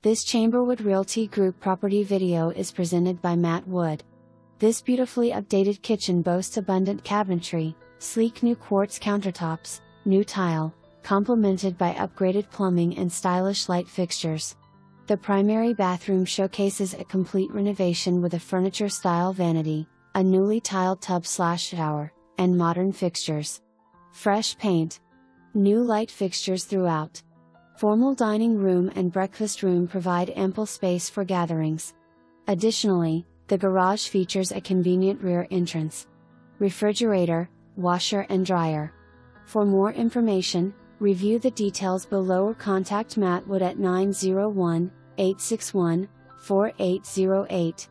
This Chamberwood Realty Group property video is presented by Matt Wood. This beautifully updated kitchen boasts abundant cabinetry, sleek new quartz countertops, new tile, complemented by upgraded plumbing and stylish light fixtures. The primary bathroom showcases a complete renovation with a furniture-style vanity, a newly tiled tub/shower, and modern fixtures. Fresh paint. New light fixtures throughout. Formal dining room and breakfast room provide ample space for gatherings. Additionally, the garage features a convenient rear entrance, refrigerator, washer and dryer. For more information, review the details below or contact Matt Wood at 901-861-4808.